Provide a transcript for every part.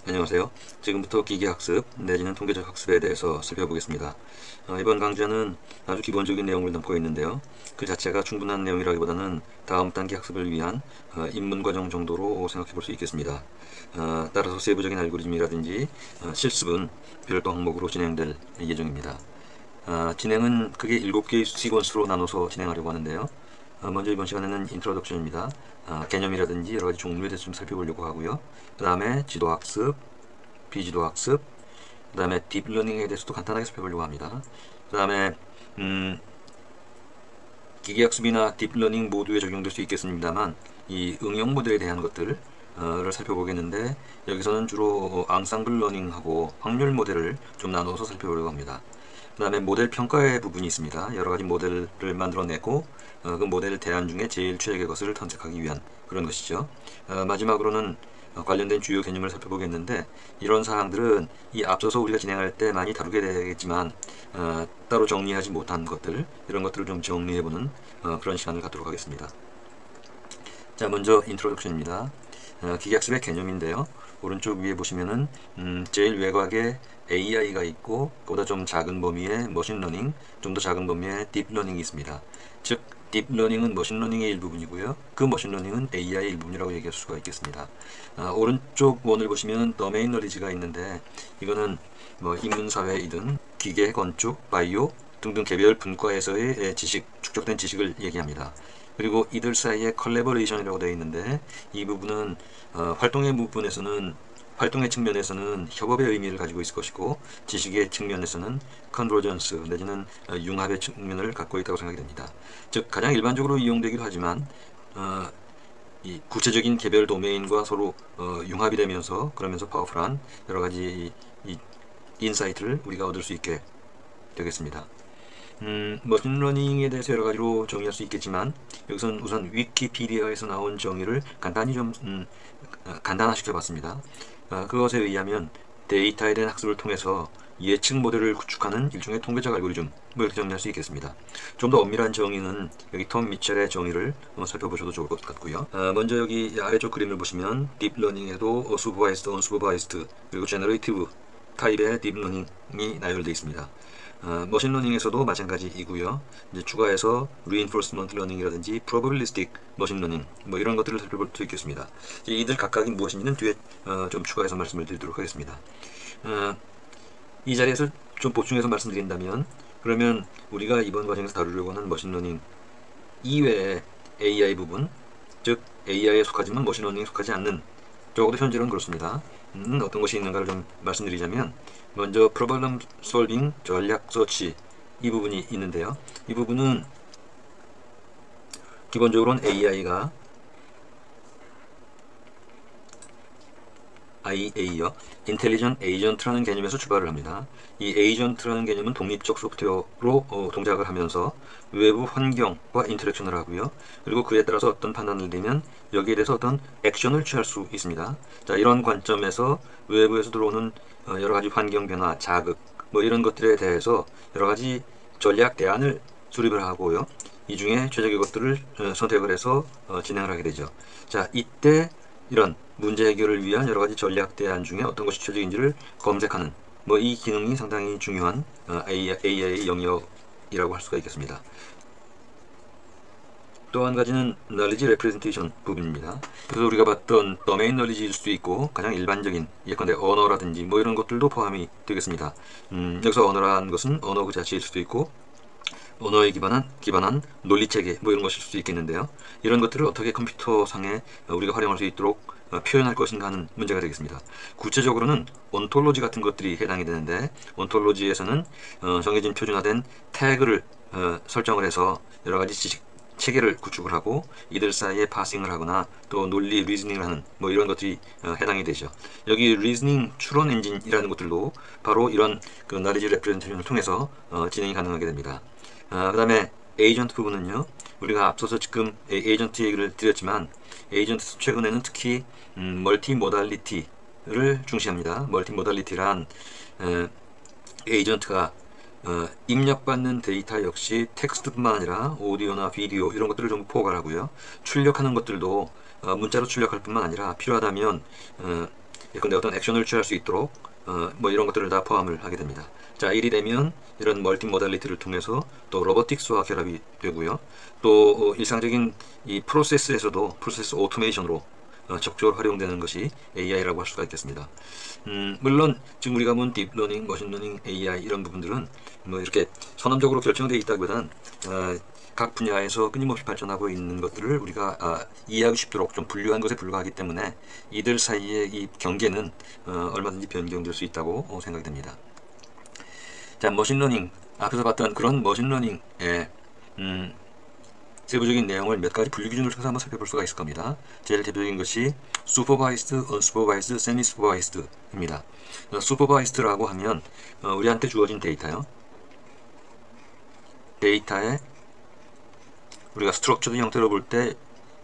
안녕하세요. 지금부터 기계학습 내지는 통계적 학습에 대해서 살펴보겠습니다. 이번 강좌는 아주 기본적인 내용을 담고 있는데요. 그 자체가 충분한 내용이라기보다는 다음 단계 학습을 위한 입문과정 정도로 생각해 볼 수 있겠습니다. 따라서 세부적인 알고리즘이라든지 실습은 별도 항목으로 진행될 예정입니다. 진행은 크게 7개의 시퀀스로 나눠서 진행하려고 하는데요. 먼저 이번 시간에는 인트로덕션입니다. 개념이라든지 여러가지 종류에 대해서 좀 살펴보려고 하고요. 그 다음에 지도학습, 비지도학습, 그 다음에 딥러닝에 대해서도 간단하게 살펴보려고 합니다. 그 다음에 기계학습이나 딥러닝 모두에 적용될 수 있겠습니다만 이 응용 모델에 대한 것들을 살펴보겠는데, 여기서는 주로 앙상블 러닝하고 확률 모델을 좀 나눠서 살펴보려고 합니다. 그 다음에 모델 평가의 부분이 있습니다. 여러가지 모델을 만들어내고 그 모델 대안 중에 제일 최적의 것을 탐색하기 위한 그런 것이죠. 마지막으로는 관련된 주요 개념을 살펴보겠는데, 이런 사항들은 이 앞서서 우리가 진행할 때 많이 다루게 되겠지만 따로 정리하지 못한 것들, 이런 것들을 좀 정리해보는 그런 시간을 갖도록 하겠습니다. 자, 먼저 인트로덕션입니다. 기계학습의 개념인데요. 오른쪽 위에 보시면은 제일 외곽에 AI가 있고, 그보다 좀 작은 범위의 머신러닝, 좀 더 작은 범위의 딥러닝이 있습니다. 즉 딥러닝은 머신러닝의 일부분이고요, 그 머신러닝은 AI의 일부분이라고 얘기할 수가 있겠습니다. 오른쪽 원을 보시면 더메인 너리지가 있는데, 이거는 뭐 인문사회이든 기계, 건축, 바이오 등등 개별 분과에서의 지식, 축적된 지식을 얘기합니다. 그리고 이들 사이에 컬래버레이션이라고 되어 있는데, 이 부분은 활동의 부분에서는, 활동의 측면에서는 협업의 의미를 가지고 있을 것이고, 지식의 측면에서는 컨버전스 내지는 융합의 측면을 갖고 있다고 생각이 됩니다. 즉 가장 일반적으로 이용되기도 하지만 이 구체적인 개별 도메인과 서로 융합이 되면서, 그러면서 파워풀한 여러가지 이 인사이트를 우리가 얻을 수 있게 되겠습니다. 머신러닝에 대해서 여러가지로 정의할 수 있겠지만, 여기서는 우선 위키피디아에서 나온 정의를 간단히 좀 간단화시켜 봤습니다. 그것에 의하면 데이터에 대한 학습을 통해서 예측 모델을 구축하는 일종의 통계적 알고리즘, 뭐 이렇게 정리할 수 있겠습니다. 좀 더 엄밀한 정의는 여기 톰 미첼의 정의를 한번 살펴보셔도 좋을 것 같고요. 먼저 여기 아래쪽 그림을 보시면 딥러닝에도 슈퍼바이스드, 언슈퍼바이스드, 그리고 제너레이티브 타입의 딥러닝이 나열되어 있습니다. 머신러닝에서도 마찬가지이고요. 이제 추가해서 reinforcement learning이라든지 probabilistic 머신 러닝, 뭐 이런 것들을 살펴볼 수 있겠습니다. 이들 각각이 무엇인지는 뒤에 좀 추가해서 말씀을 드리도록 하겠습니다. 이 자리에서 좀 보충해서 말씀드린다면, 그러면 우리가 이번 과정에서 다루려고 하는 머신러닝 이외의 AI 부분, 즉 AI에 속하지만 머신러닝에 속하지 않는, 적어도 현재로는 그렇습니다. 어떤 것이 있는가를 좀 말씀드리자면, 먼저 프로블럼 솔빙, 전략 서치, 이 부분이 있는데요. 이 부분은 기본적으로는 AI가 IA요. 인텔리전트 에이전트라는 개념에서 출발을 합니다. 이 에이전트라는 개념은 독립적 소프트웨어로 동작을 하면서 외부 환경과 인터랙션을 하고요. 그리고 그에 따라서 어떤 판단을 내면 여기에 대해서 어떤 액션을 취할 수 있습니다. 자, 이런 관점에서 외부에서 들어오는 여러 가지 환경 변화, 자극, 뭐 이런 것들에 대해서 여러 가지 전략 대안을 수립을 하고요. 이 중에 최적의 것들을 선택을 해서 진행을 하게 되죠. 자, 이때 이런 문제 해결을 위한 여러 가지 전략 대안 중에 어떤 것이 최적인지를 검색하는, 뭐 이 기능이 상당히 중요한 AI의 영역이라고 할 수가 있겠습니다. 또 한 가지는 knowledge representation 부분입니다. 그래서 우리가 봤던 domain knowledge일 수도 있고, 가장 일반적인 예컨대 언어라든지 뭐 이런 것들도 포함이 되겠습니다. 여기서 언어라는 것은 언어 그 자체일 수도 있고, 언어에 기반한 논리체계, 뭐 이런 것일 수도 있겠는데요. 이런 것들을 어떻게 컴퓨터상에 우리가 활용할 수 있도록 표현할 것인가 하는 문제가 되겠습니다. 구체적으로는 온톨로지 같은 것들이 해당이 되는데, 온톨로지에서는 정해진 표준화된 태그를 설정을 해서 여러 가지 지식 체계를 구축을 하고, 이들 사이에 파싱을 하거나 또 논리 리즈닝을 하는, 뭐 이런 것들이 해당이 되죠. 여기 리즈닝 추론 엔진이라는 것들도 바로 이런 그 나리지 레프레젠테이션을 통해서 진행이 가능하게 됩니다. 그 다음에 에이전트 부분은요, 우리가 앞서서 지금 에이전트 얘기를 드렸지만, 에이전트 최근에는 특히 멀티모달리티를 중시합니다. 멀티모달리티란 에이전트가 입력받는 데이터 역시 텍스트뿐만 아니라 오디오나 비디오 이런 것들을 좀 포괄하고요. 출력하는 것들도 문자로 출력할 뿐만 아니라 필요하다면 예컨대 어떤 액션을 취할 수 있도록 뭐 이런 것들을 다 포함을 하게 됩니다. 자, 일이 되면 이런 멀티 모달리티를 통해서 또 로보틱스와 결합이 되고요. 또 일상적인 이 프로세스에서도 프로세스 오토메이션으로 적극적으로 활용되는 것이 AI라고 할 수가 있겠습니다. 물론 지금 우리가 본 딥러닝, 머신러닝, AI 이런 부분들은 뭐 이렇게 선언적으로 결정되어 있다기보다는 각 분야에서 끊임없이 발전하고 있는 것들을 우리가 이해하기 쉽도록 좀 분류한 것에 불과하기 때문에 이들 사이의 이 경계는 얼마든지 변경될 수 있다고 생각이 됩니다. 자, 머신러닝, 앞에서 봤던 그런 머신러닝의 세부적인 내용을 몇 가지 분류 기준을 통해서 한번 살펴볼 수가 있을 겁니다. 제일 대표적인 것이 supervised, unsupervised, semi-supervised입니다. supervised라고 하면 우리한테 주어진 데이터요. 데이터에 우리가 스트럭처드 형태로 볼 때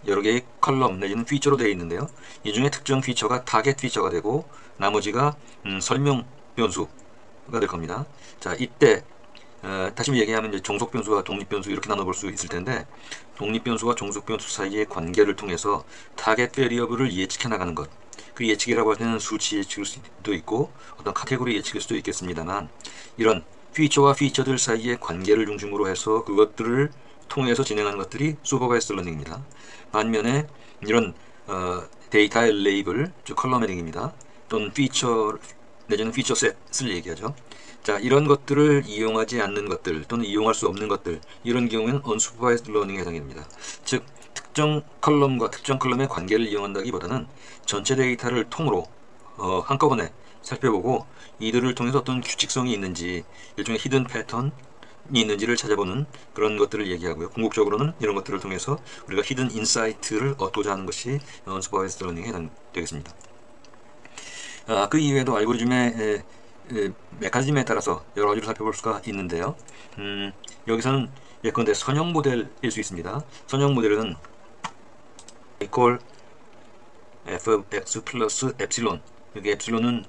여러 개의 컬럼 내지는 피처로 되어 있는데요. 이 중에 특정 피처가 타겟 피처가 되고 나머지가 설명 변수가 될 겁니다. 자, 이때 다시 얘기하면 이제 종속 변수와 독립 변수 이렇게 나눠볼 수 있을 텐데, 독립 변수와 종속 변수 사이의 관계를 통해서 타겟 베리어블을 예측해 나가는 것, 그 예측이라고 할 때는 수치 예측일 수도 있고 어떤 카테고리 예측일 수도 있겠습니다만, 이런 피처와 피처들 사이의 관계를 중심으로 해서 그것들을 통해서 진행하는 것들이 슈퍼바이스드 러닝입니다. 반면에 이런 데이터의 레이블, 즉 컬럼 헤딩입니다. 또는 피처 내지는 피처 셋을 얘기하죠. 자, 이런 것들을 이용하지 않는 것들 또는 이용할 수 없는 것들, 이런 경우에는 unsupervised learning에 해당됩니다. 즉 특정 컬럼과 특정 컬럼의 관계를 이용한다기보다는 전체 데이터를 통으로 한꺼번에 살펴보고 이들을 통해서 어떤 규칙성이 있는지, 일종의 히든 패턴이 있는지를 찾아보는 그런 것들을 얘기하고요. 궁극적으로는 이런 것들을 통해서 우리가 히든 인사이트를 얻고자 하는 것이 unsupervised learning에 해당되겠습니다. 그 이외에도 알고리즘의 메커니즘에 따라서 여러 가지를 살펴볼 수가 있는데요. 여기서는 예컨대 선형 모델일 수 있습니다. 선형 모델은 equal fx 플러스 엡실론, 여기 엡실론은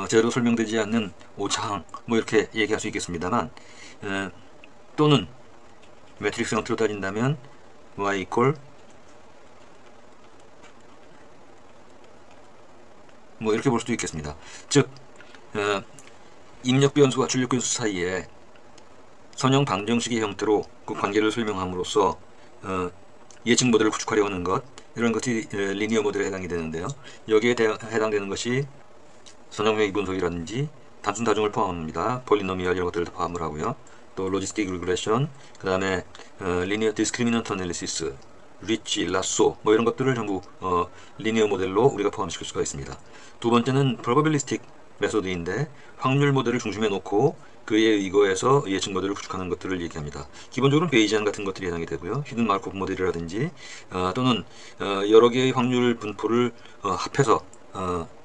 제대로 설명되지 않는 오차항 뭐 이렇게 얘기할 수 있겠습니다만, 또는 매트릭스 형태로 따진다면 y equal 뭐 이렇게 볼 수도 있겠습니다. 즉 입력 변수와 출력 변수 사이에 선형 방정식의 형태로 그 관계를 설명함으로써 예측 모델을 구축하려고 하는 것, 이런 것이 리니어 모델에 해당이 되는데요. 여기에 해당되는 것이 선형의 이분속이라든지 단순 다중을 포함합니다. 폴리노미얼 이런 것들을 포함을 하고요. 또 로지스틱 리그레션, 그 다음에 리니어 디스크리미넌트 애널리시스, 리치, 라쏘 뭐 이런 것들을 전부 리니어 모델로 우리가 포함시킬 수가 있습니다. 두 번째는 프로바빌리스틱 메소드인데, 확률 모델을 중심에 놓고 그에 의거해서 예측 모델을 구축하는 것들을 얘기합니다. 기본적으로 베이지안 같은 것들이 해당이 되고요. 히든 마르코프 모델이라든지 또는 여러 개의 확률 분포를 합해서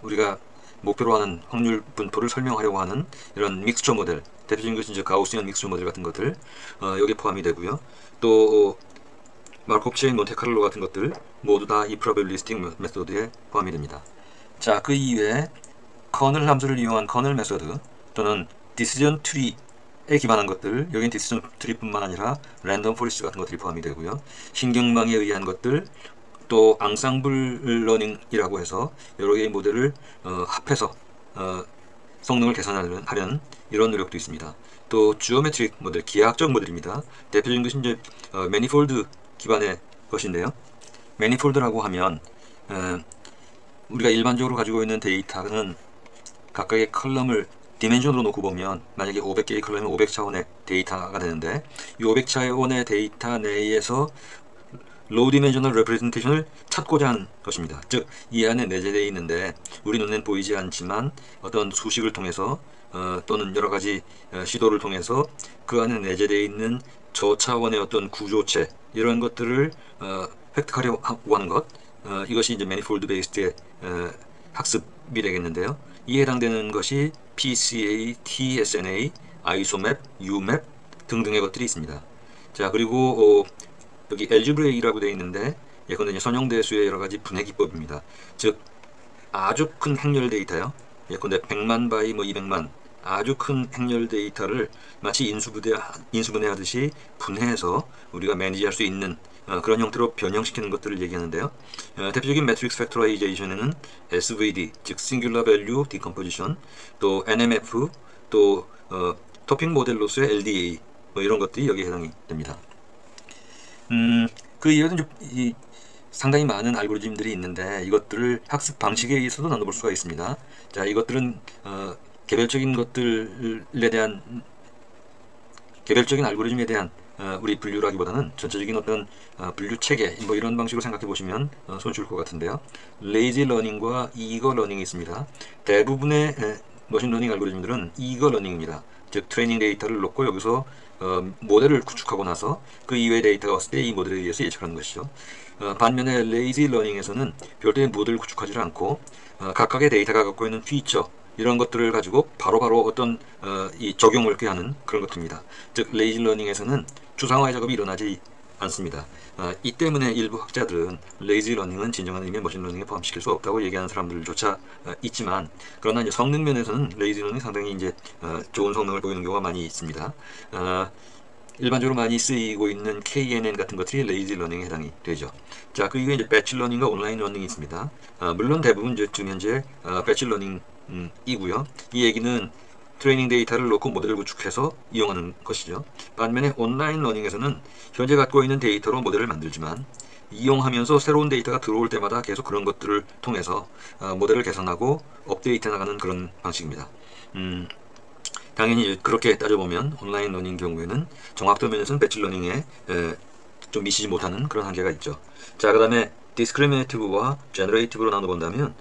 우리가 목표로 하는 확률 분포를 설명하려고 하는 이런 믹스처 모델, 대표적인 것이 이제 가우시안 믹스처 모델 같은 것들 여기에 포함이 되고요. 또 마르코프 체인, 몬테카를로 같은 것들 모두 다 이 프로바빌리스틱 메소드에 포함이 됩니다. 자, 그 이외에 커널 함수를 이용한 커널 메소드 또는 디시전 트리에 기반한 것들, 여기는 디시전 트리뿐만 아니라 랜덤 포리스트 같은 것들이 포함이 되고요. 신경망에 의한 것들, 또 앙상블 러닝이라고 해서 여러 개의 모델을 합해서 성능을 개선하려는 이런 노력도 있습니다. 또 지오메트릭 모델, 기하학적 모델입니다. 대표적인 것이 이제 매니폴드 기반의 것인데요. 매니폴드라고 하면 우리가 일반적으로 가지고 있는 데이터는 각각의 컬럼을 디멘션으로 놓고 보면 만약에 500개의 컬럼이면 500차원의 데이터가 되는데, 이 500차원의 데이터 내에서 로우 디멘셔널 레프레젠테이션을 찾고자 하는 것입니다. 즉 이 안에 내재되어 있는데 우리 눈엔 보이지 않지만 어떤 수식을 통해서 또는 여러 가지 시도를 통해서 그 안에 내재되어 있는 저차원의 어떤 구조체, 이런 것들을 획득하려고 하는 것, 이것이 이제 매니폴드 베이스드의 학습이 되겠는데요. 이에 해당되는 것이 PCA, TSNA, 아이소맵, UMAP 등등의 것들이 있습니다. 자, 그리고 여기 엘지브레이라고 되어 있는데 예컨대 선형대수의 여러 가지 분해 기법입니다. 즉 아주 큰 행렬 데이터요. 예컨대 100만 바이 200만 아주 큰 행렬 데이터를 마치 인수분해하듯이 분해해서 우리가 매니지할 수 있는 그런 형태로 변형시키는 것들을 얘기하는데요. 대표적인 매트릭스 팩토라이제이션에는 SVD, 즉 Singular Value Decomposition, 또 NMF, 또 토핑 모델로서의 LDA 뭐 이런 것들이 여기에 해당이 됩니다. 그 이외에도 상당히 많은 알고리즘들이 있는데 이것들을 학습 방식에 의해서도 나눠볼 수가 있습니다. 자, 이것들은 개별적인 것들에 대한 개별적인 알고리즘에 대한 우리 분류라기보다는 전체적인 어떤 분류 체계 뭐 이런 방식으로 생각해 보시면 손쉬울 것 같은데요. 레이지 러닝과 이거 러닝이 있습니다. 대부분의 머신러닝 알고리즘들은 이거 러닝입니다. 즉 트레이닝 데이터를 놓고 여기서 모델을 구축하고 나서 그 이외의 데이터가 왔을 때 이 모델에 의해서 예측하는 것이죠. 반면에 레이지 러닝에서는 별도의 모델을 구축하지 않고 각각의 데이터가 갖고 있는 피처 이런 것들을 가지고 바로바로 어떤 이 적용을 이렇게 하는 그런 것입니다. 즉 레이지 러닝에서는 추상화의 작업이 일어나지 않습니다. 이 때문에 일부 학자들은 레이지 러닝은 진정한 의미의 머신러닝에 포함시킬 수 없다고 얘기하는 사람들조차 있지만, 그러나 이제 성능 면에서는 레이지 러닝이 상당히 이제 좋은 성능을 보이는 경우가 많이 있습니다. 일반적으로 많이 쓰이고 있는 KNN 같은 것들이 레이지 러닝에 해당이 되죠. 자, 그 이후에 이제 배치 러닝과 온라인 러닝이 있습니다. 물론 대부분 지금 현재 배치 러닝이고요. 이 얘기는 트레이닝 데이터를 놓고 모델을 구축해서 이용하는 것이죠. 반면에 온라인 러닝에서는 현재 갖고 있는 데이터로 모델을 만들지만 이용하면서 새로운 데이터가 들어올 때마다 계속 그런 것들을 통해서 모델을 개선하고 업데이트 나가는 그런 방식입니다. 당연히 그렇게 따져보면 온라인 러닝 경우에는 정확도 면에서는 배치 러닝에 좀 미치지 못하는 그런 한계가 있죠. 자, 그 다음에 디스크리미네이티브와 제너레이티브로 나눠본다면,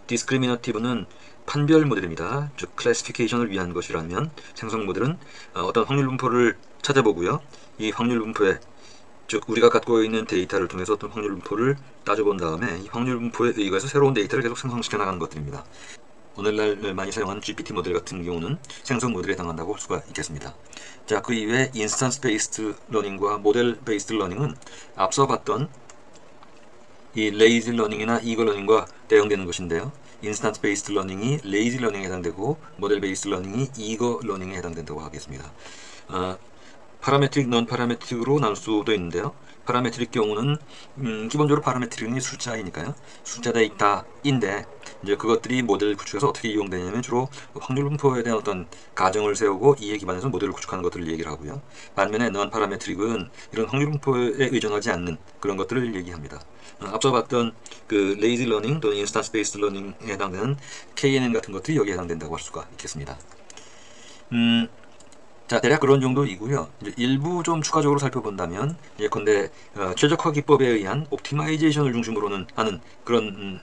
디스크리미네이티브는 판별 모델입니다. 즉 클래시피케이션을 위한 것이라면, 생성 모델은 어떤 확률 분포를 찾아보고요. 이 확률 분포에, 즉 우리가 갖고 있는 데이터를 통해서 어떤 확률 분포를 따져본 다음에 이 확률 분포에 의해서 새로운 데이터를 계속 생성시켜 나가는 것들입니다. 오늘날 많이 사용하는 GPT 모델 같은 경우는 생성 모델에 해당한다고 볼 수가 있겠습니다. 자, 그 이외에 인스턴스 베이스드 러닝과 모델 베이스드 러닝은 앞서 봤던 이 레이지 러닝이나 이거 러닝과 대응되는 것인데요. 인스턴스 베이스드 러닝이 레이지 러닝에 해당되고 모델 베이스드 러닝이 이거 러닝에 해당된다고 하겠습니다. 파라메트릭, 넌 파라메트릭으로 나눌 수도 있는데요. 파라메트릭 경우는 기본적으로 파라메트릭이 숫자이니까요. 숫자 데이터인데 이제 그것들이 모델 구축에서 어떻게 이용되냐면 주로 확률 분포에 대한 어떤 가정을 세우고 이에 기반해서 모델을 구축하는 것들을 얘기를 하고요. 반면에 넌 파라메트릭은 이런 확률 분포에 의존하지 않는 그런 것들을 얘기합니다. 앞서 봤던 그 레이지 러닝 또는 인스턴스 베이스드 러닝에 해당되는 KNN 같은 것들이 여기에 해당된다고 할 수가 있겠습니다. 자, 대략 그런 정도이고요. 이제 일부 좀 추가적으로 살펴본다면, 예컨대 최적화 기법에 의한 옵티마이제이션을 중심으로는 하는 그런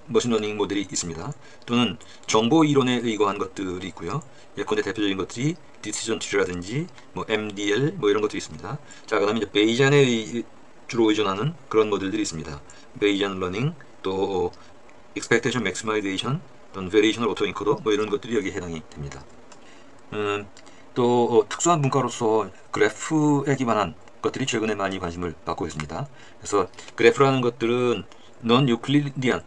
머신러닝 모델이 있습니다. 또는 정보 이론에 의거한 것들이 있고요. 예컨대 대표적인 것들이 디시전 트리라든지 뭐 MDL 뭐 이런 것들이 있습니다. 자, 그다음에 이제 베이지안에 주로 의존하는 그런 모델들이 있습니다. 베이지안 러닝, 또 expectation maximization, 또는 variational autoencoder 뭐 이런 것들이 여기에 해당이 됩니다. 또 특수한 문과로서 그래프에 기반한 것들이 최근에 많이 관심을 받고 있습니다. 그래서 그래프라는 것들은 넌 유클리디안,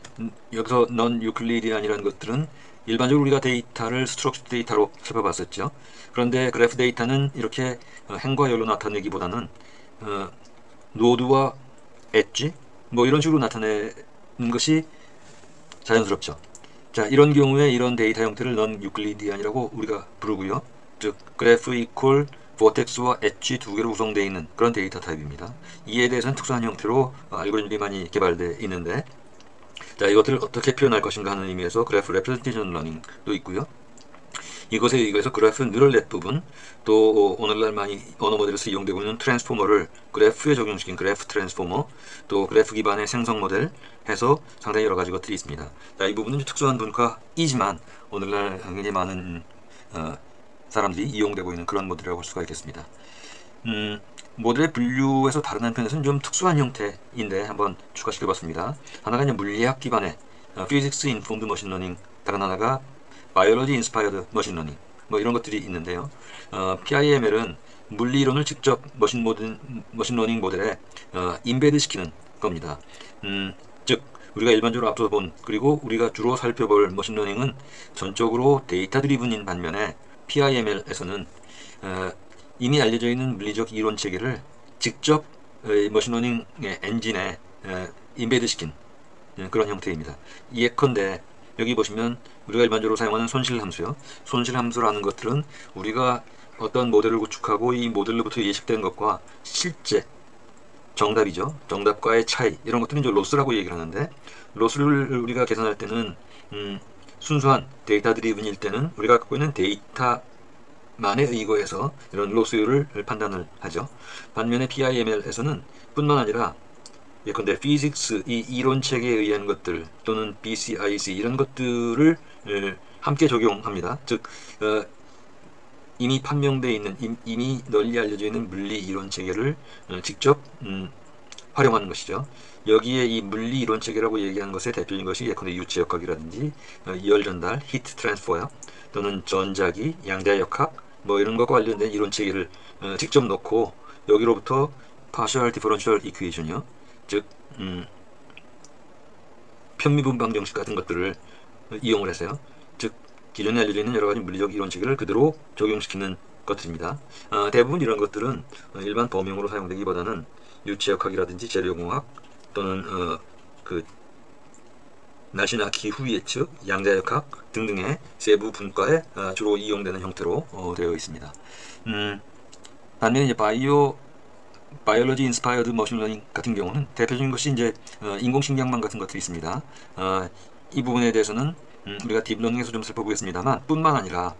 여기서 넌 유클리디안이라는 것들은 일반적으로 우리가 데이터를 스트럭처 데이터로 살펴봤었죠. 그런데 그래프 데이터는 이렇게 행과 열로 나타내기보다는 노드와 엣지 뭐 이런 식으로 나타내는 것이 자연스럽죠. 자, 이런 경우에 이런 데이터 형태를 넌 유클리디안이라고 우리가 부르고요. 즉 그래프 이퀄 버텍스와 엣지 두 개로 구성되어 있는 그런 데이터 타입입니다. 이에 대해서는 특수한 형태로 알고리즘이 많이 개발되어 있는데, 자, 이것들을 어떻게 표현할 것인가 하는 의미에서 그래프 레프레젠테이션 러닝도 있고요. 이것에 의해서 그래프 뉴럴넷 부분, 또 오늘날 많이 언어 모델에서 이용되고 있는 트랜스포머를 그래프에 적용시킨 그래프 트랜스포머, 또 그래프 기반의 생성 모델 해서 상당히 여러 가지 것들이 있습니다. 자, 이 부분은 특수한 분과이지만 오늘날 굉장히 많은 사람들이 이용되고 있는 그런 모델이라고 볼 수가 있겠습니다. 모델의 분류에서 다른 한편에서는 좀 특수한 형태인데 한번 추가시켜봤습니다. 하나가 이제 물리학 기반의 Physics Informed Machine Learning, 다른 하나가 Biology Inspired Machine Learning 뭐 이런 것들이 있는데요. PIML은 물리 이론을 직접 머신러닝 모델에 인베드 시키는 겁니다. 즉 우리가 일반적으로 앞서 본, 그리고 우리가 주로 살펴볼 머신러닝은 전적으로 데이터 드리븐인 반면에 PIML에서는 이미 알려져 있는 물리적 이론 체계를 직접 머신러닝의 엔진에 인베드 시킨 그런 형태입니다. 예컨대 여기 보시면 우리가 일반적으로 사용하는 손실함수요. 손실함수라는 것들은 우리가 어떤 모델을 구축하고 이 모델로부터 예측된 것과 실제 정답이죠. 정답과의 차이, 이런 것들은 이제 로스라고 얘기를 하는데, 로스를 우리가 계산할 때는 순수한 데이터 드리븐일 때는 우리가 갖고 있는 데이터만에 의거해서 이런 로스율을 판단을 하죠. 반면에 PIML에서는 뿐만 아니라 예컨대 피직스, 이 이론책에 의한 것들 또는 BCIC 이런 것들을 함께 적용합니다. 즉 이미 판명되어 있는, 이미 널리 알려져 있는 물리 이론 체계를 직접 활용하는 것이죠. 여기에 이 물리 이론 체계라고 얘기하는 것의 대표적인 것이 예컨대 유체역학이라든지 열전달, 히트 트랜스퍼 또는 전자기, 양자역학 뭐 이런 것과 관련된 이론 체계를 직접 넣고 여기로부터 partial differential equation이요, 즉 편미분방 정식 같은 것들을 이용을 해서요. 즉 기존에 알려져 있는 여러 가지 물리적 이론 체계를 그대로 적용시키는 것들입니다. 대부분 이런 것들은 일반 범용으로 사용되기보다는 유체역학이라든지 재료공학 또는 날씨나 기후 예측, 양자역학 등등의 세부 분과에 주로 이용되는 형태로 되어 있습니다. 반면에 이제 바이올로지 인스파이어드 머신러닝 같은 경우는 대표적인 것이 이제 인공식량망 같은 것들이 있습니다. 이 부분에 대해서는 우리가 딥러닝에서 좀 살펴보겠습니다만, 뿐만 아니라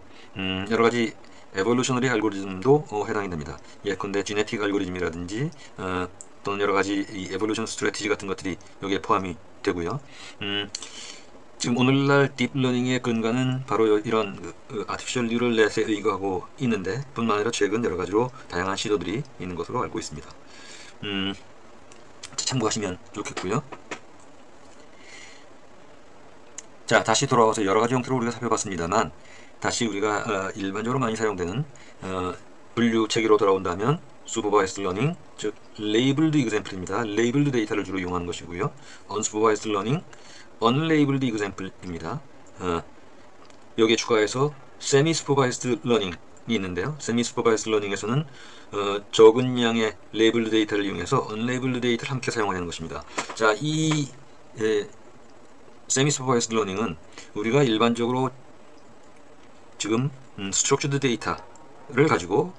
여러 가지 에볼루셔너리 알고리즘도 해당이 됩니다. 예컨대 지네틱 알고리즘이라든지 또는 여러 가지 이 에볼루션 스트래티지 같은 것들이 여기에 포함이 되고요. 지금 오늘날 딥러닝의 근간은 바로 이런 아티피셜 뉴럴 넷에 의거하고 있는데, 뿐만 아니라 최근 여러 가지로 다양한 시도들이 있는 것으로 알고 있습니다. 참고하시면 좋겠고요. 자, 다시 돌아와서 여러 가지 형태로 우리가 살펴봤습니다만, 다시 우리가 일반적으로 많이 사용되는 분류 체계로 돌아온다면 슈퍼바이스드 러닝, 즉 레이블드 이그샘플입니다. 레이블드 데이터를 주로 이용하는 것이고요. 언슈퍼바이스드 러닝, 언레이블드 이그샘플입니다. 여기에 추가해서 세미 슈퍼바이스드 러닝이 있는데요. 세미 슈퍼바이스드 러닝에서는 적은 양의 레이블드 데이터를 이용해서 언레이블드 데이터를 함께 사용하는 것입니다. 자, 이 세미 슈퍼바이스드 러닝은 우리가 일반적으로 지금 스트럭처드 데이터를 가지고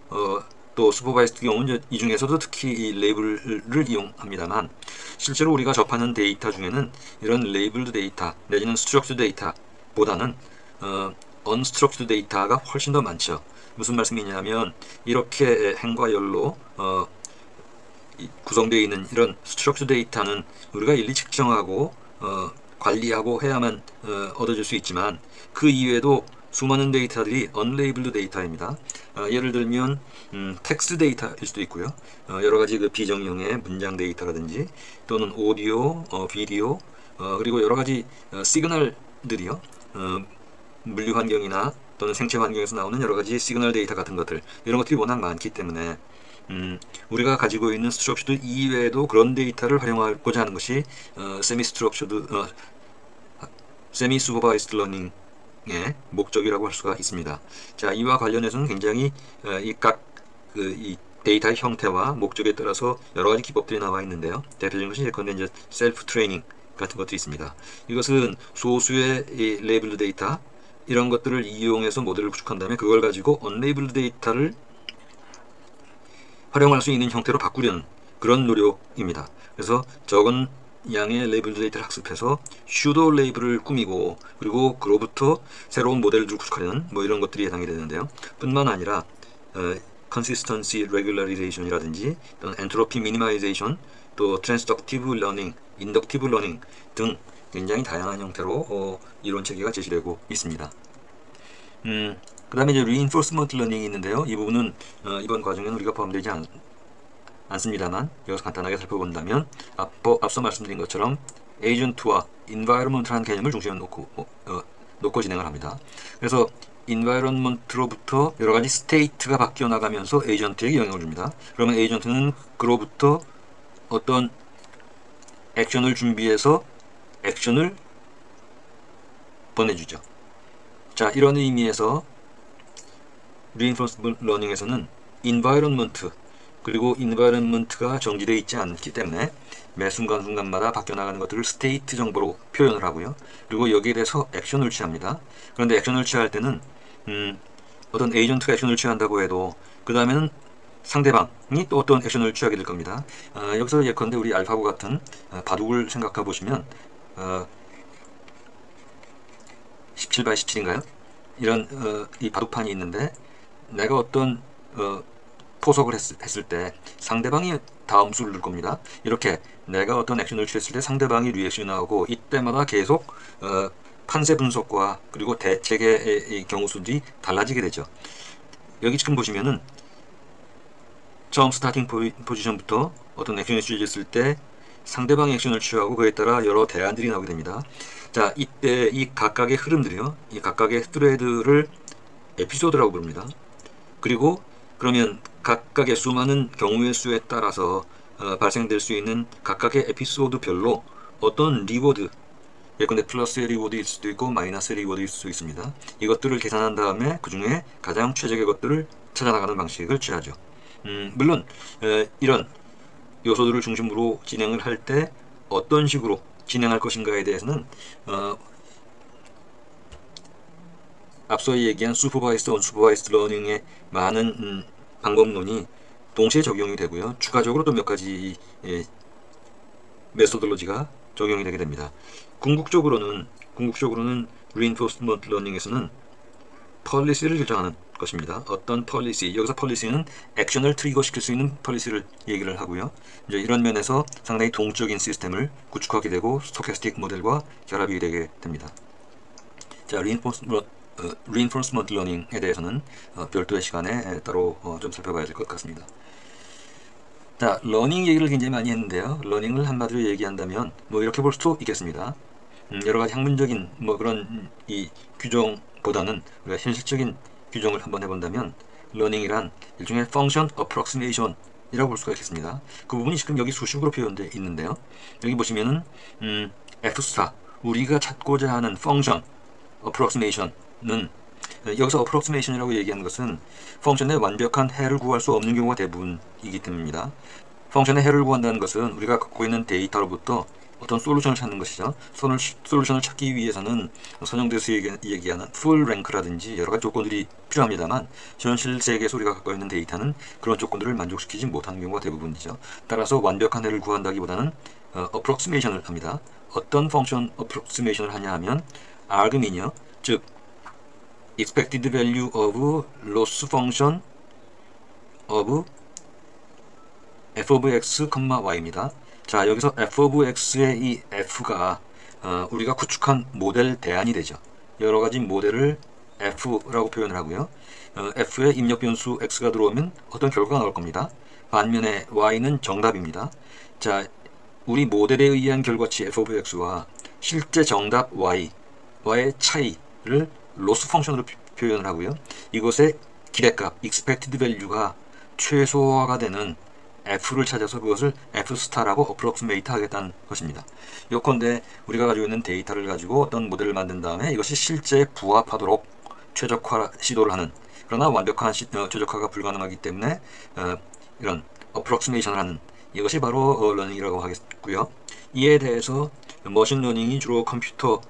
또 슈퍼바이스드 경우는 이 중에서도 특히 이 레이블을 이용합니다만, 실제로 우리가 접하는 데이터 중에는 이런 레이블드 데이터 내지는 스트럭처드 데이터보다는 언스트럭처드 데이터가 훨씬 더 많죠. 무슨 말씀이냐면, 이렇게 행과 열로 구성되어 있는 이런 스트럭처드 데이터는 우리가 일일이 측정하고 관리하고 해야만 얻어질 수 있지만, 그 이외에도 수많은 데이터들이 언레이블드 데이터입니다. 예를 들면 텍스트 데이터일 수도 있고요. 여러 가지 비정형의 문장 데이터라든지 또는 오디오, 비디오, 그리고 여러 가지 시그널들이요. 물리 환경이나 또는 생체 환경에서 나오는 여러 가지 시그널 데이터 같은 것들, 이런 것들이 워낙 많기 때문에 우리가 가지고 있는 스트럭처드 이외에도 그런 데이터를 활용하고자 하는 것이 세미 슈퍼바이스드 러닝의 목적이라고 할 수가 있습니다. 자, 이와 관련해서는 굉장히 이 데이터의 형태와 목적에 따라서 여러 가지 기법들이 나와 있는데요. 대표적인 것이 예컨대 이제 셀프 트레이닝 같은 것도 있습니다. 이것은 소수의 이 레이블드 데이터, 이런 것들을 이용해서 모델을 구축한 다음에 그걸 가지고 언레이블드 데이터를 활용할 수 있는 형태로 바꾸려는 그런 노력입니다. 그래서 적은 양의 레이블드 데이터를 학습해서 슈도 레이블을 꾸미고, 그리고 그로부터 새로운 모델을 구축하는 뭐 이런 것들이 해당이 되는데요. 뿐만 아니라 consistency regularization이라든지 또는 entropy minimization, 또 transductive learning, inductive learning 등 굉장히 다양한 형태로 이론 체계가 제시되고 있습니다. 그 다음에 이제 reinforcement learning이 있는데요. 이 부분은 이번 과정에는 우리가 포함되지 않습니다만, 여기서 간단하게 살펴본다면 앞서 말씀드린 것처럼 에이전트와 environment라는 개념을 중심에 놓고 진행을 합니다. 그래서 environment로부터 여러 가지 state가 바뀌어 나가면서 에이전트에게 영향을 줍니다. 그러면 에이전트는 그로부터 어떤 액션을 준비해서 액션을 보내주죠. 자, 이런 의미에서 reinforcement learning에서는 environment, 그리고 environment가 정지되어 있지 않기 때문에 매 순간순간마다 바뀌어 나가는 것들을 state 정보로 표현을 하고요. 그리고 여기에 대해서 액션을 취합니다. 그런데 액션을 취할 때는 어떤 에이전트가 액션을 취한다고 해도 그 다음에는 상대방이 또 어떤 액션을 취하게 될 겁니다. 여기서 예컨대 우리 알파고 같은 바둑을 생각해 보시면 17 x 17인가요? 이런 이 바둑판이 있는데 내가 어떤 포석을 했을 때 상대방이 다음 수를 넣을 겁니다. 이렇게 내가 어떤 액션을 취했을 때 상대방이 리액션을 하고 이때마다 계속 판세 분석과 그리고 대책의 경우 수들이 달라지게 되죠. 여기 지금 보시면은 처음 스타팅 포지션부터 어떤 액션이 취해졌을 때 상대방의 액션을 취하고 그에 따라 여러 대안들이 나오게 됩니다. 자, 이때 이 각각의 흐름들이요, 이 각각의 스레드를 에피소드라고 부릅니다. 그리고 그러면 각각의 수많은 경우의 수에 따라서 발생될 수 있는 각각의 에피소드별로 어떤 리워드, 예컨대 플러스의 리워드일 수도 있고 마이너스의 리워드일 수도 있습니다. 이것들을 계산한 다음에 그 중에 가장 최적의 것들을 찾아나가는 방식을 취하죠. 물론 이런 요소들을 중심으로 진행을 할 때 어떤 식으로 진행할 것인가에 대해서는 앞서 얘기한 슈퍼바이스드, 언슈퍼바이스드 러닝의 많은 방법론이 동시에 적용이 되고요. 추가적으로 또 몇 가지 메소돌로지가 적용이 되게 됩니다. 궁극적으로는 reinforcement learning에서는 폴리시를 결정하는 것입니다. 어떤 폴리시, 여기서 폴리시는 액션을 트리거 시킬 수 있는 폴리시를 얘기를 하고요. 이제 이런 면에서 상당히 동적인 시스템을 구축하게 되고 스토캐스틱 모델과 결합이 되게 됩니다. 자, reinforcement learning에 대해서는 별도의 시간에 따로 좀 살펴봐야 될 것 같습니다. 자, 러닝 얘기를 굉장히 많이 했는데요. 러닝을 한마디로 얘기한다면 뭐 이렇게 볼 수도 있겠습니다. 여러 가지 학문적인 뭐 그런 이 규정보다는 우리가 현실적인 규정을 한번 해본다면 러닝이란 일종의 function approximation 이라고 볼 수가 있겠습니다. 그 부분이 지금 여기 수식으로 표현되어 있는데요. 여기 보시면은 F 스타, 우리가 찾고자 하는 function approximation은 여기서 approximation이라고 얘기하는 것은 펑션의 완벽한 해를 구할 수 없는 경우가 대부분이기 때문입니다. 펑션의 해를 구한다는 것은 우리가 갖고 있는 데이터로부터 어떤 솔루션을 찾는 것이죠. 솔루션을 찾기 위해서는 선형대에서 얘기하는 풀 랭크라든지 여러 가지 조건들이 필요합니다만 현실 세계에서 우리가 갖고 있는 데이터는 그런 조건들을 만족시키지 못하는 경우가 대부분이죠. 따라서 완벽한 해를 구한다기보다는 approximation을 합니다. 어떤 펑션 approximation을 하냐 하면 argmin이요, 즉 expected value of loss function of f of x, y입니다. 자, 여기서 f of x의 이 f가 우리가 구축한 모델 대안이 되죠. 여러 가지 모델을 f라고 표현을 하고요. f에 입력 변수 x가 들어오면 어떤 결과가 나올 겁니다. 반면에 y는 정답입니다. 자, 우리 모델에 의한 결과치 f of x와 실제 정답 y와의 차이를 로스 펑션으로 표현을 하고요. 이것의 기대값, expected value가 최소화가 되는 f를 찾아서 그것을 f 스타라고 approximate 하겠다는 것입니다. 요컨대 우리가 가지고 있는 데이터를 가지고 어떤 모델을 만든 다음에 이것이 실제 부합하도록 최적화 시도를 하는, 그러나 완벽한 최적화가 불가능하기 때문에 이런 approximation을 하는, 이것이 바로 러닝이라고 하겠고요. 이에 대해서 머신 러닝이 주로 컴퓨터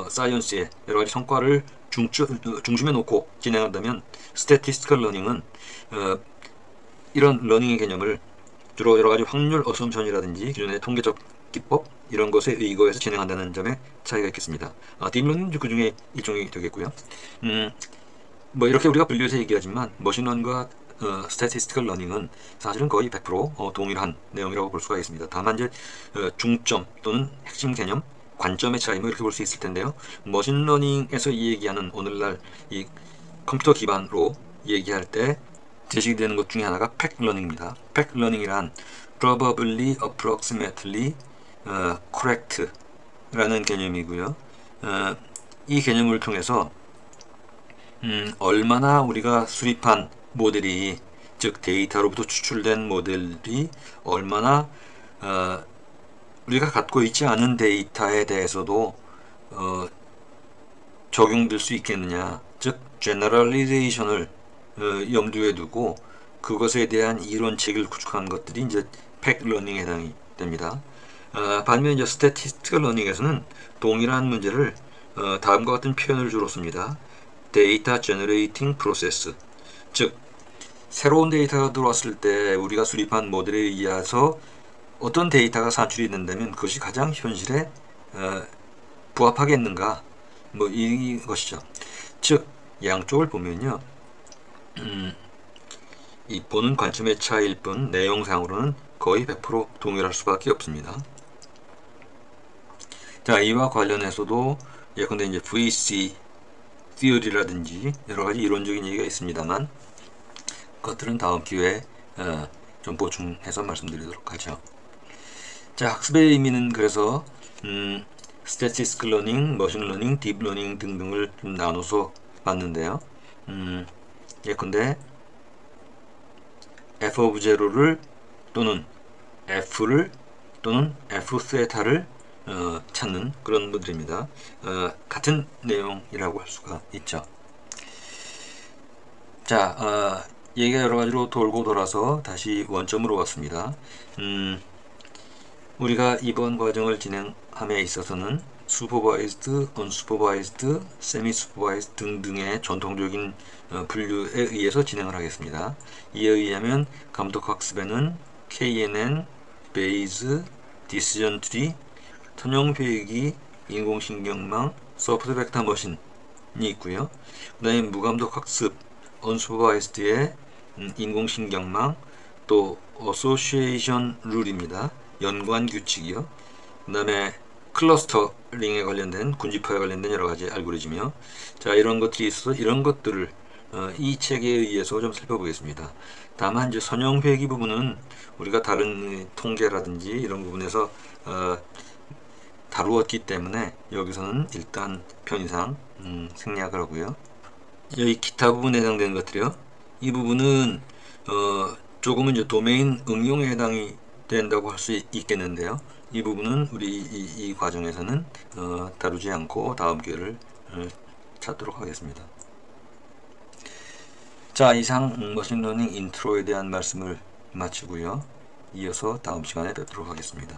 사이언스의 여러 가지 성과를 중심에 놓고 진행한다면 스태티스티컬 러닝은 이런 러닝의 개념을 주로 여러 가지 확률 어썸션이라든지 기존의 통계적 기법 이런 것에 의거해서 진행한다는 점에 차이가 있겠습니다. 딥러닝은 그 중에 일종이 되겠고요. 뭐 이렇게 우리가 분류해서 얘기하지만 머신러닝과 스태티스티컬 러닝은 사실은 거의 100% 동일한 내용이라고 볼 수가 있습니다. 다만 이제 중점 또는 핵심 개념, 관점의 차이 뭐 이렇게 볼 수 있을 텐데요. 머신러닝에서 얘기하는 오늘날 이 컴퓨터 기반으로 얘기할 때 제시되는 되는 것 중에 하나가 팩러닝입니다. 팩러닝이란 probably, approximately, correct 라는 개념이고요. 이 개념을 통해서 얼마나 우리가 수립한 모델이, 즉 데이터로부터 추출된 모델이 얼마나 우리가 갖고 있지 않은 데이터에 대해서도 적용될 수 있겠느냐, 즉 generalization을 염두에 두고 그것에 대한 이론책을 구축한 것들이 이제 팩 러닝에 해당이 됩니다. 반면 이제 스태티스티컬 러닝에서는 동일한 문제를 다음과 같은 표현을 주로 씁니다. 데이터 제너레이팅 프로세스, 즉 새로운 데이터가 들어왔을 때 우리가 수립한 모델에 의해서 어떤 데이터가 산출이 된다면 그것이 가장 현실에 부합하겠는가, 뭐 이것이죠. 즉 양쪽을 보면요, 이 보는 관점의 차이일 뿐 내용상으로는 거의 100% 동일할 수밖에 없습니다. 자, 이와 관련해서도 예컨대 이제 VC 티어리라든지 여러 가지 이론적인 얘기가 있습니다만 그것들은 다음 기회에 좀 보충해서 말씀드리도록 하죠. 자, 학습의 의미는 그래서 스태티스틱 러닝, 머신 러닝, 딥 러닝 등등을 좀 나눠서 봤는데요. 예컨대 f of zero를 또는 f를 또는 f 세타를 찾는 그런 모델입니다. 같은 내용이라고 할 수가 있죠. 자, 얘기가 여러 가지로 돌고 돌아서 다시 원점으로 왔습니다. 우리가 이번 과정을 진행함에 있어서는 슈퍼바이즈드, 언슈퍼바이즈드, 세미 슈퍼바이즈드 등등의 전통적인 분류에 의해서 진행을 하겠습니다. 이에 의하면 감독학습에는 KNN, 베이즈, 디시전 트리, 선형회귀, 인공신경망, 소프트 벡터 머신이 있고요. 그 다음에 무감독학습, 언슈퍼바이즈드의 인공신경망, 또 어소시에이션 룰입니다. 연관 규칙이요. 그 다음에 클러스터링에 관련된, 군집화에 관련된 여러 가지 알고리즘이요. 자, 이런 것들이 있어서 이런 것들을 이 책에 의해서 좀 살펴보겠습니다. 다만 이제 선형회귀 부분은 우리가 다른 통계라든지 이런 부분에서 다루었기 때문에 여기서는 일단 편의상 생략을 하고요. 여기 기타 부분에 해당되는 것들이요. 이 부분은 조금은 이제 도메인 응용에 해당이 된다고 할 수 있겠는데요. 이 부분은 우리 이 과정에서는 다루지 않고 다음 기회를 찾도록 하겠습니다. 자, 이상 머신러닝 인트로에 대한 말씀을 마치고요. 이어서 다음 시간에 뵙도록 하겠습니다.